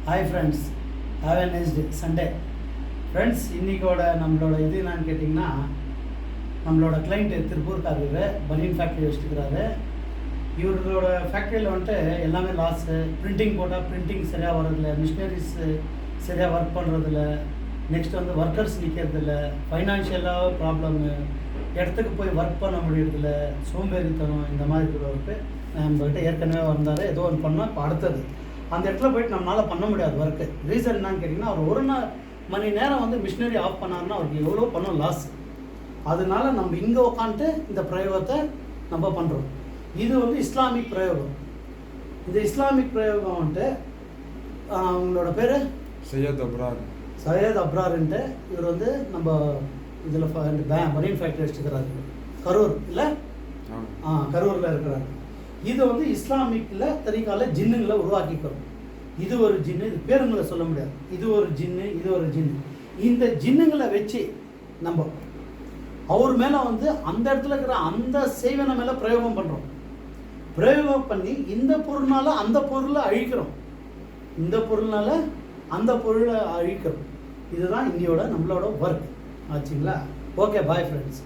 Hi friends, have a nice day Sunday. Friends, இன்றைக்கோட நம்மளோட இது என்னான்னு கேட்டிங்கன்னா, நம்மளோட கிளைண்ட்டு திருப்பூர்காரர் பனியன் ஃபேக்ட்ரி வச்சுருக்கிறாரு. இவரோட ஃபேக்ட்ரியில் வந்துட்டு எல்லாமே லாஸு. பிரிண்டிங் போட்டால் பிரிண்டிங் சரியாக வர்றதில்ல, மிஷினரிஸ் சரியாக ஒர்க் பண்ணுறதில்ல, நெக்ஸ்ட் வந்து ஒர்க்கர்ஸ் நிற்கிறதில்ல, ஃபைனான்ஷியலாக ப்ராப்ளம்மு, இடத்துக்கு போய் ஒர்க் பண்ண முடியறதில்ல, சோம்பேறித்தனம், இந்த மாதிரி இருக்கிற ஒர்க்கு. நம்மகிட்ட ஏற்கனவே வந்தார், ஏதோ ஒன்று பண்ணால் இப்போ அடுத்தது அந்த இடத்துல போய்ட்டு நம்மளால் பண்ண முடியாது ஒர்க்கு. ரீசன் என்னன்னு கேட்டிங்கன்னா, அவர் ஒரு மணி நேரம் வந்து மிஷினரி ஆஃப் பண்ணாருன்னா அவருக்கு எவ்வளோ பணம் லாஸ். அதனால நம்ம இங்கே உட்காந்துட்டு இந்த பிரயோகத்தை நம்ம பண்ணுறோம். இது வந்து இஸ்லாமிக் பிரயோகம். இந்த இஸ்லாமிக் பிரயோகம் வந்துட்டு அவங்களோட பேர் சையத் அப்ரார்ன்ட்டு. இவர் வந்து நம்ம இதில் பனியன் ஃபேக்ட்ரி வச்சுக்கிறாரு, கரூர் இல்லை, கரூரில் இருக்கிறாரு. இது வந்து இஸ்லாமிக்கில் தரிகால ஜின்னுங்களை உருவாக்கிக்கிறோம். இது ஒரு ஜின்னு, இது பேருங்களை சொல்ல முடியாது. இது ஒரு ஜின்னு, இது ஒரு ஜின்னு. இந்த ஜின்னுங்களை வச்சு நம்ம அவர் மேலே வந்து அந்த இடத்துல இருக்கிற அந்த செய்வனை மேலே பிரயோகம் பண்ணுறோம். பிரயோகம் பண்ணி இந்த பொருள்னால அந்த பொருளை அழிக்கிறோம், இந்த பொருள்னால அந்த பொருளை அழிக்கிறோம். இதுதான் இன்னையோட நம்மளோட ஒர்க் ஆச்சுங்களா. Okay, bye friends.